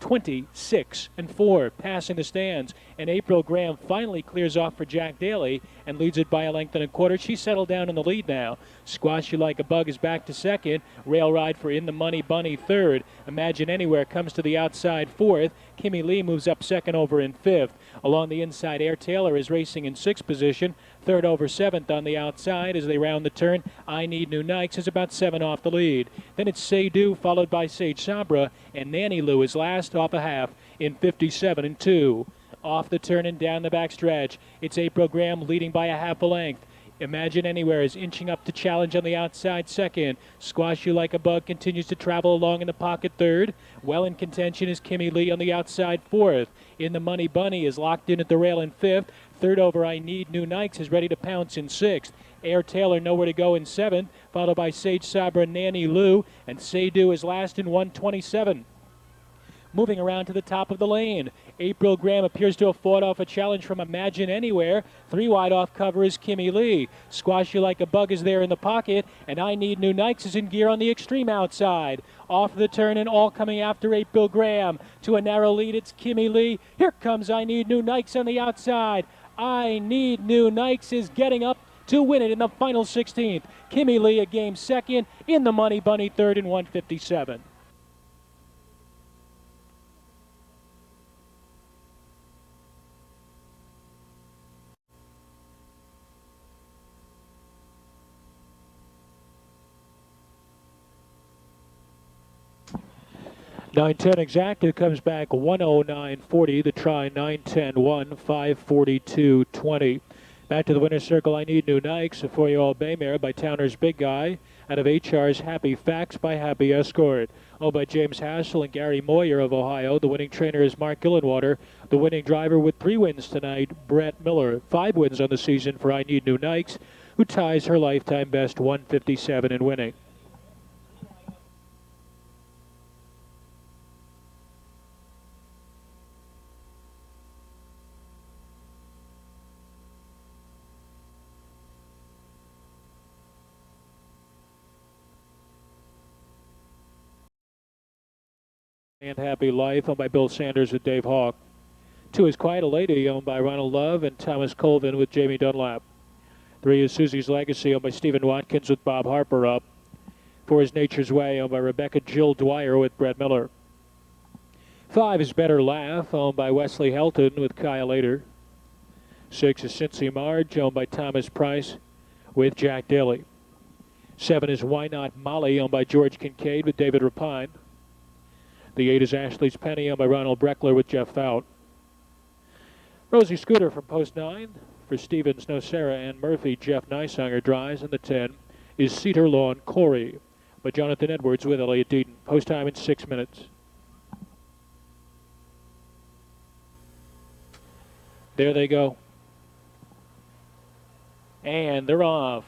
26-4, passing the stands. And April Graham finally clears off for Jack Daly and leads it by a length and a quarter. She's settled down in the lead now. Squash You Like a Bug is back to second. Rail Ride for In the Money Bunny third. Imagine Anywhere comes to the outside fourth. Kimmy Lee moves up second over in 5th. Along the inside, Air Taylor is racing in 6th position. Third over 7th on the outside as they round the turn. I Need New Nikes is about 7 off the lead. Then it's Say Do, followed by Sage Sabra, and Nanny Lou is last off a half in 57-2. Off the turn and down the back stretch, it's April Graham leading by a half a length. Imagine Anywhere is inching up to challenge on the outside second. Squash You Like a Bug continues to travel along in the pocket third. Well in contention is Kimmy Lee on the outside fourth. In the Money Bunny is locked in at the rail in fifth. Third over I Need New Nikes is ready to pounce in sixth. Air Taylor Nowhere to Go in seventh, followed by Sage Sabra and Nanny Lou, and Saydu is last in 127. Moving around to the top of the lane, April Graham appears to have fought off a challenge from Imagine Anywhere. 3 wide off cover is Kimmy Lee. Squash You Like a Bug is there in the pocket, and I Need New Nikes is in gear on the extreme outside. Off the turn and all coming after April Graham. To a narrow lead, it's Kimmy Lee. Here comes I Need New Nikes on the outside. I Need New Nikes is getting up to win it in the final 16th. Kimmy Lee a game second, in the Money Bunny third in 157. .910 exacta comes back 109.40. The try 9:10.1, 5:42.20. Back to the winner's circle, I Need New Nikes, a 4-year-old bay mare by Towner's Big Guy. Out of HR's Happy Facts by Happy Escort. Owned by James Hassel and Gary Moyer of Ohio. The winning trainer is Mark Gillenwater. The winning driver with 3 wins tonight, Brett Miller. 5 wins on the season for I Need New Nikes, who ties her lifetime best 157 in winning. And Happy Life, owned by Bill Sanders and Dave Hawk. 2 is Quiet a Lady, owned by Ronald Love and Thomas Colvin with Jamie Dunlap. 3 is Susie's Legacy, owned by Stephen Watkins with Bob Harper up. 4 is Nature's Way, owned by Rebecca Jill Dwyer with Brett Miller. 5 is Better Laugh, owned by Wesley Helton with Kyle Lader. 6 is Cincy Marge, owned by Thomas Price with Jack Daly. 7 is Why Not Molly, owned by George Kincaid with David Rapine. The 8 is Ashley's Penny, owned by Ronald Breckler with Jeff Fout. Rosie Scooter from Post 9 for Stevens, Nocera, and Murphy. Jeff Nysanger drives. And the 10 is Cedar Lawn Corey by Jonathan Edwards with Elliot Deaton. Post time in 6 minutes. There they go. And they're off.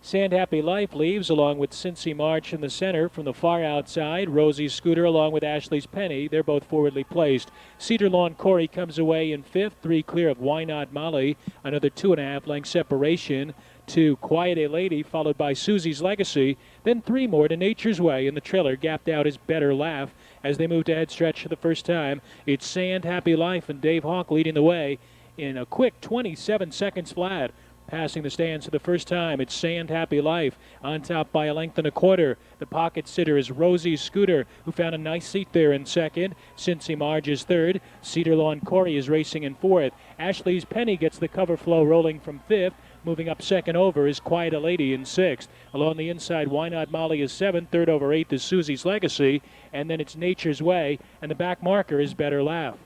Sand Happy Life leaves along with Cincy March in the center. From the far outside, Rosie Scooter along with Ashley's Penny. They're both forwardly placed. Cedar Lawn Corey comes away in 5th. 3 clear of Why Not Molly. Another 2.5 length separation to Quiet a Lady, followed by Susie's Legacy. Then 3 more to Nature's Way. And the trailer gapped out is Better Laugh. As they move to head stretch for the first time, it's Sand Happy Life and Dave Hawk leading the way in a quick 27 seconds flat. Passing the stands for the first time, it's Sand Happy Life on top by a length and a quarter. The pocket sitter is Rosie Scooter, who found a nice seat there in second. Cincy Marge is third. Cedar Lawn Corey is racing in fourth. Ashley's Penny gets the cover flow rolling from fifth. Moving up second over is Quiet a Lady in sixth. Along the inside, Why Not Molly is seventh. Third over eighth is Susie's Legacy. And then it's Nature's Way. And the back marker is Better Laugh.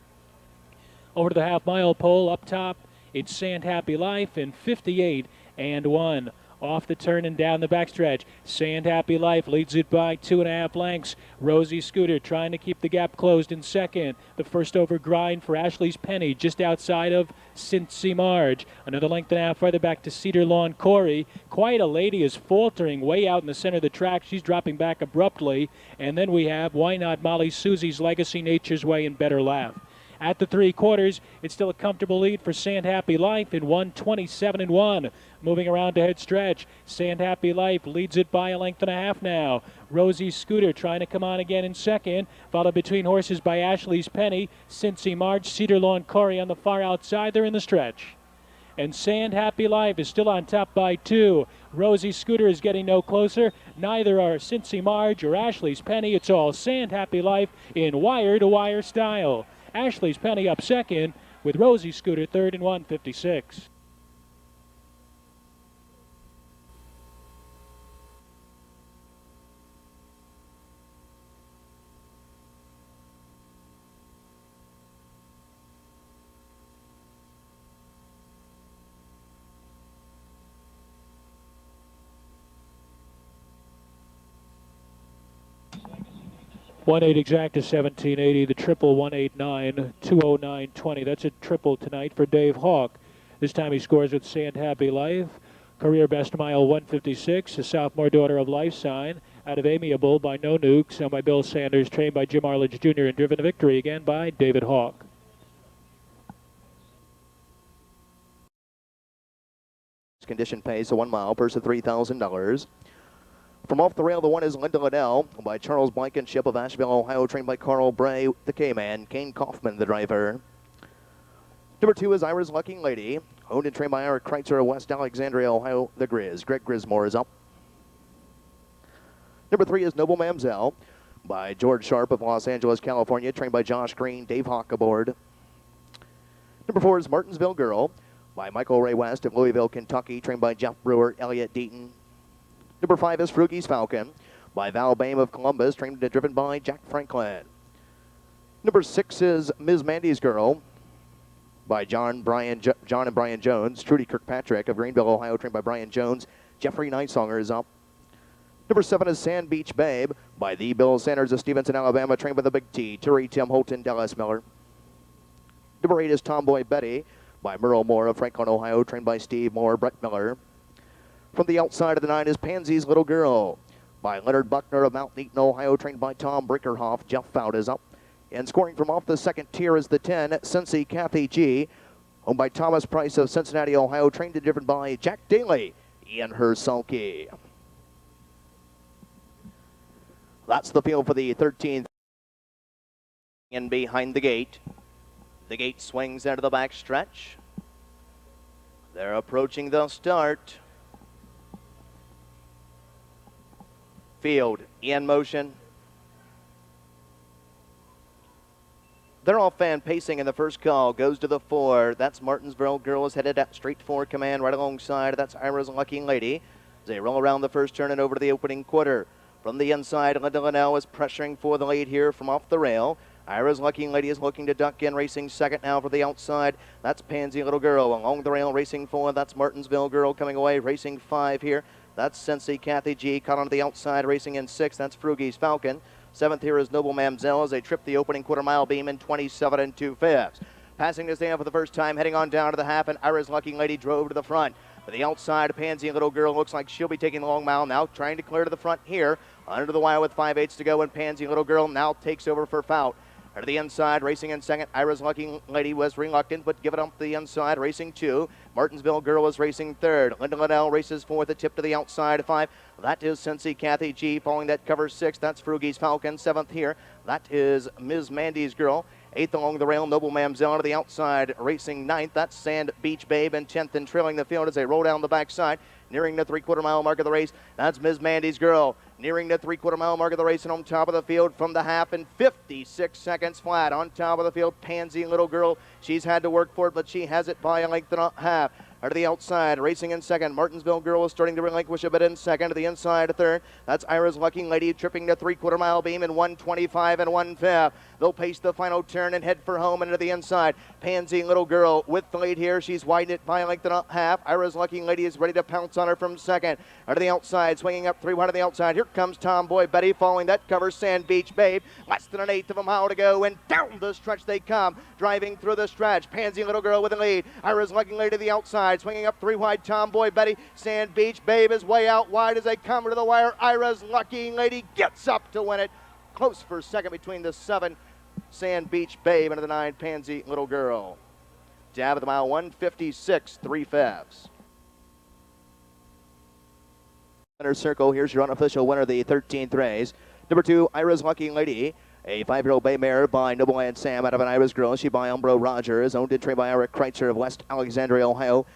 Over to the half-mile pole up top, it's Sand Happy Life in 58 and 1. Off the turn and down the backstretch. Sand Happy Life leads it by 2.5 lengths. Rosie Scooter trying to keep the gap closed in second. The first over grind for Ashley's Penny just outside of Cincy Marge. Another length and a half further back to Cedar Lawn Corey. Quiet a Lady is faltering way out in the center of the track. She's dropping back abruptly. And then we have Why Not Molly, Susie's Legacy, Nature's Way, and Better Laugh. At the 3/4, it's still a comfortable lead for Sand Happy Life in 1:27 and 1. Moving around to head stretch, Sand Happy Life leads it by a length and a half now. Rosie Scooter trying to come on again in second, followed between horses by Ashley's Penny, Cincy Marge, Cedar Lawn Corey on the far outside. They're in the stretch. And Sand Happy Life is still on top by 2. Rosie Scooter is getting no closer. Neither are Cincy Marge or Ashley's Penny. It's all Sand Happy Life in wire-to-wire style. Ashley's Penny up second, with Rosie Scooter third in 1:56. 1-8 exact is 1780. The triple 189, 209.20. That's a triple tonight for Dave Hawk. This time he scores with Sand Happy Life. Career best mile 156. A sophomore daughter of Life Sign. Out of Amiable by No Nukes. And by Bill Sanders. Trained by Jim Arledge Jr. and driven to victory again by David Hawk. Condition pays a 1 mile, purse of $3,000. From off the rail, the one is Linda Liddell by Charles Blankenship of Asheville, Ohio, trained by Carl Bray, the K-Man. Kane Kaufman, the driver. Number 2 is Ira's Lucky Lady, owned and trained by Eric Kreitzer of West Alexandria, Ohio, the Grizz. Greg Grismore is up. Number 3 is Noble Mamselle by George Sharp of Los Angeles, California, trained by Josh Green. Dave Hawk aboard. Number 4 is Martinsville Girl by Michael Ray West of Louisville, Kentucky, trained by Jeff Brewer, Elliott Deaton. Number 5 is Frugie's Falcon by Val Bame of Columbus, trained and driven by Jack Franklin. Number 6 is Ms. Mandy's Girl by John and Brian Jones. Trudy Kirkpatrick of Greenville, Ohio, trained by Brian Jones. Jeffrey Nightsonger is up. Number 7 is Sand Beach Babe by the Bill Sanders of Stevenson, Alabama, trained by the Big T, Terry, Tim Holton, Dallas Miller. Number 8 is Tomboy Betty by Merle Moore of Franklin, Ohio, trained by Steve Moore, Brett Miller. From the outside of the 9 is Pansy's Little Girl by Leonard Buckner of Mount Eaton, Ohio, trained by Tom Brinkerhoff. Jeff Fout is up. And scoring from off the second tier is the 10, Cincy Kathy G, owned by Thomas Price of Cincinnati, Ohio, trained and driven by Jack Daly in her sulky. That's the field for the 13th. And behind the gate. The gate swings into the back stretch. They're approaching the start. Field in motion. They're all fan pacing in the first call. Goes to the 4. That's Martinsville Girl is headed at straight for command right alongside. That's Ira's Lucky Lady. They roll around the first turn and over to the opening quarter. From the inside, Linda Liddell is pressuring for the lead here from off the rail. Ira's Lucky Lady is looking to duck in, racing second now for the outside. That's Pansy Little Girl along the rail, racing 4. That's Martinsville Girl coming away, racing 5 here. That's Cincy Kathy G, caught on the outside, racing in 6. That's Frugie's Falcon. 7th here is Noble Mamselle as they trip the opening quarter-mile beam in 27 2/5. Passing this down for the first time, heading on down to the half, and Ira's Lucky Lady drove to the front. For the outside, Pansy Little Girl looks like she'll be taking the long mile now, trying to clear to the front here. Under the wire with 5/8 to go, and Pansy Little Girl now takes over for Fout. To the inside, racing in second. Ira's Lucky Lady was reluctant, but give it up the inside, racing 2. Martinsville Girl is racing 3rd. Linda Liddell races 4th, a tip to the outside, 5. That is Cincy Kathy G, following that cover 6. That's Frugie's Falcon, 7th here. That is Ms. Mandy's Girl. 8th along the rail, Noble Mamselle to the outside, racing 9th. That's Sand Beach Babe, and 10th and trailing the field as they roll down the backside. Nearing the 3/4 mile mark of the race. That's Ms. Mandy's Girl. Nearing the 3/4 mile mark of the race and on top of the field from the half in 56 seconds flat. On top of the field, Pansy Little Girl. She's had to work for it, but she has it by a length and a half. To the outside, racing in second. Martinsville Girl is starting to relinquish a bit in second. To the inside, 3rd. That's Ira's Lucky Lady tripping the 3/4 mile beam in 1:25 1/5. They'll pace the final turn and head for home into the inside. Pansy Little Girl with the lead here. She's widened it by a length and a half. Ira's Lucky Lady is ready to pounce on her from second. To the outside, swinging up 3 wide to the outside. Here comes Tomboy Betty following that cover. Sand Beach Babe. Less than an eighth of a mile to go, and down the stretch they come. Driving through the stretch. Pansy Little Girl with the lead. Ira's Lucky Lady to the outside, swinging up 3 wide. Tomboy Betty. Sand Beach Babe is way out wide as they come to the wire. Ira's Lucky Lady gets up to win it. Close for second between the 7, Sand Beach Babe, and the 9, Pansy Little Girl. Dab at the mile, 1:56 3/5. Center circle, here's your unofficial winner of the 13th race. Number 2, Ira's Lucky Lady. A 5-year-old bay mare by Noble and Sam out of an Ira's Girl. She by Umbro Rogers, owned and trained by Eric Kreitzer of West Alexandria, Ohio.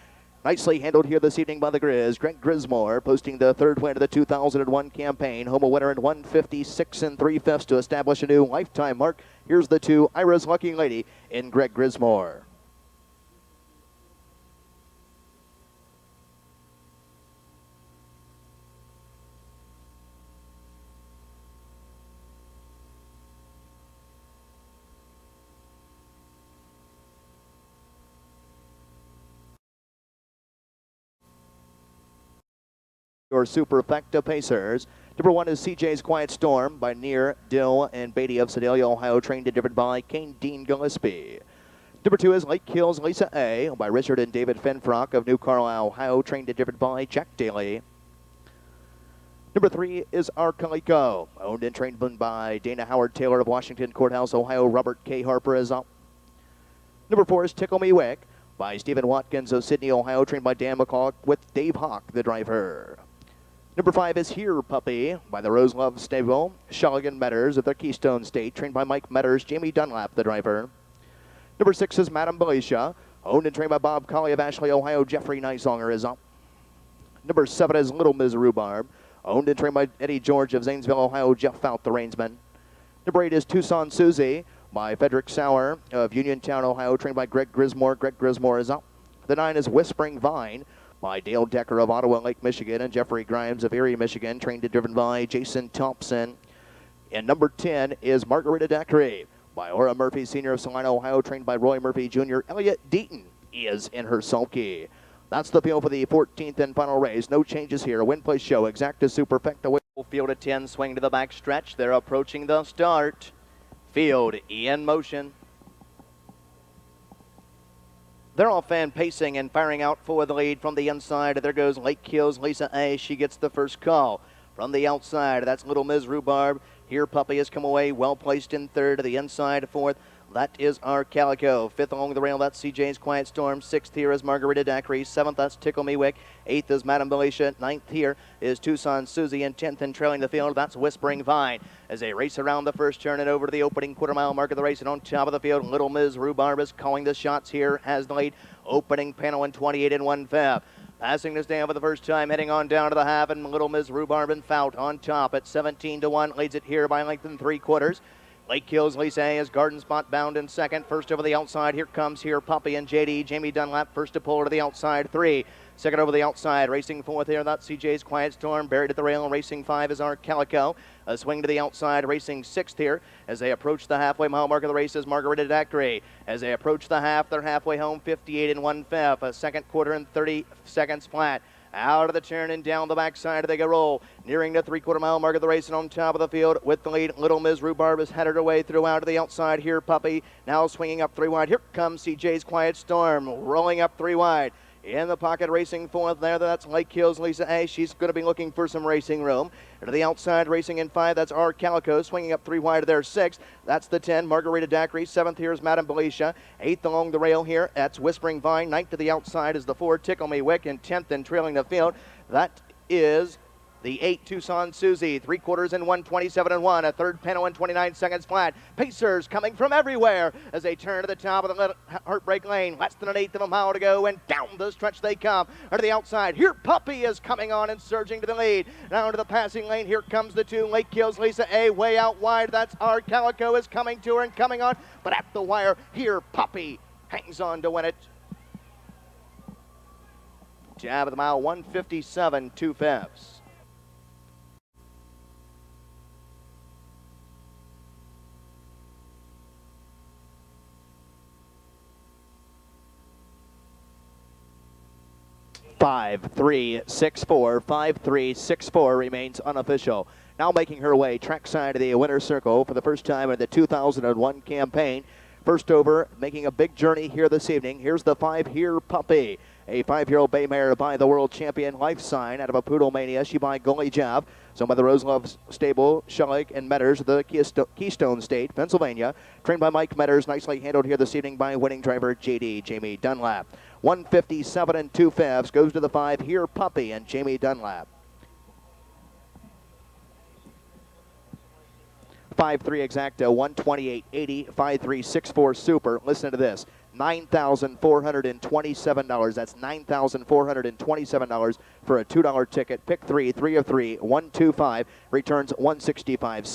Nicely handled here this evening by the Grizz. Greg Grismore posting the 3rd win of the 2001 campaign. Home a winner in 1:56 3/5 to establish a new lifetime mark. Here's the 2, Ira's Lucky Lady in Greg Grismore. Your superfecta pacers. Number 1 is CJ's Quiet Storm by Near, Dill, and Beatty of Sedalia, Ohio, trained and driven by Kane Dean Gillespie. Number 2 is Lake Hills Lisa A by Richard and David Finfrock of New Carlisle, Ohio, trained and driven by Jack Daly. Number 3 is Arcalico, owned and trained by Dana Howard Taylor of Washington Courthouse, Ohio. Robert K. Harper is up. Number 4 is Tickle Me Wick by Stephen Watkins of Sydney, Ohio, trained by Dan McCall with Dave Hawk, the driver. Number 5 is Here Puppy by the Rose Love Stable, Shulligan Metters of the Keystone State, trained by Mike Metters, Jamie Dunlap, the driver. Number 6 is Madame Bolasia, owned and trained by Bob Colley of Ashley, Ohio. Jeffrey Neisonger is up. Number 7 is Little Ms. Rhubarb, owned and trained by Eddie George of Zanesville, Ohio. Jeff Fout, the reinsman. Number 8 is Tucson Susie by Frederick Sauer of Uniontown, Ohio, trained by Greg Grismore. Greg Grismore is up. The 9 is Whispering Vine by Dale Decker of Ottawa Lake, Michigan, and Jeffrey Grimes of Erie, Michigan, trained and driven by Jason Thompson. And number 10 is Margarita Daiquiri by Ora Murphy, Sr. of Salina, Ohio, trained by Roy Murphy, Jr. Elliot Deaton is in her sulky. That's the field for the 14th and final race. No changes here. Win, place, show. Exacta Superfecta. Field at 10, swing to the back stretch. They're approaching the start. Field in motion. They're all fan pacing and firing out for the lead from the inside. There goes Lake Hills Lisa A. She gets the first call. From the outside, that's Little Ms. Rhubarb. Here Puppy has come away, well placed in third. To the inside, fourth. That is our Calico. Fifth along the rail, that's CJ's Quiet Storm. Sixth here is Margarita Daiquiri. Seventh, that's Tickle Me Wick. Eighth is Madame Bolasia. Ninth here is Tucson Susie. And 10th and trailing the field, that's Whispering Vine. As they race around the first turn and over to the opening quarter-mile mark of the race. And on top of the field, Little Ms. Rhubarb is calling the shots here. Has the lead. Opening panel in 28 and 1/5. Passing this down for the first time, heading on down to the half, and Little Ms. Rhubarb and Fout on top at 17 to 1. Leads it here by length and 3/4. Lake Hills Lisa A is Garden Spot bound in second. First over the outside, here comes Here Puppy and JD. Jamie Dunlap first to pull to the outside, 3. Second over the outside, racing fourth here, that's CJ's Quiet Storm. Buried at the rail, racing 5 is our Calico. A swing to the outside, racing sixth here. As they approach the halfway mile mark of the race is Margarita Daiquiri. As they approach the half, they're halfway home, 58 and 1/5. A second quarter and 30 seconds flat. Out of the turn and down the backside they go roll. Nearing the 3/4 mile mark of the race and on top of the field with the lead. Little Ms. Rhubarb has headed her way through out to the outside. Here Puppy now swinging up 3 wide. Here comes CJ's Quiet Storm rolling up 3 wide. In the pocket racing fourth there, that's Lake Hills Lisa A. She's going to be looking for some racing room. And to the outside racing in 5, that's our Calico swinging up 3 wide there. 6th, that's the 10, Margarita Daiquiri. 7th here is Madame Bolasia. 8th along the rail here, that's Whispering Vine. 9th to the outside is the 4, Tickle Me Wick. And 10th and trailing the field, that is the 8, Tucson Susie. 3/4 in 1:27 and 1. A third panel in 29 seconds flat. Pacers coming from everywhere as they turn to the top of the heartbreak lane. Less than an eighth of a mile to go, and down the stretch they come. Or to the outside, Here Puppy is coming on and surging to the lead. Now into the passing lane, here comes the 2, Lake Hills Lisa A. Way out wide, that's our Calico is coming to her and coming on. But at the wire, Here Puppy hangs on to win it. Jab of the mile, 1:57 2/5. Five, 3, 6, 4, 5, 3, 6, 4 remains unofficial. Now making her way trackside of the winner's circle for the first time in the 2001 campaign. First over, making a big journey here this evening. Here's the 5, Here Puppy, a 5-year-old bay mare by the world champion Life Sign out of a Poodle Mania. She by Gully Job. So by the Rose Love Stable, Schullig and Metters of the Keystone State, Pennsylvania. Trained by Mike Metters, nicely handled here this evening by winning driver JD, Jamie Dunlap. 1:57 and 2/5 goes to the 5, Here Puppy and Jamie Dunlap. 5-3 exacta, 128.80, 5-3-6-4 super. Listen to this, $9,427. That's $9,427 for a $2 ticket. Pick 3, 3 of 3, 125. Returns $165.60.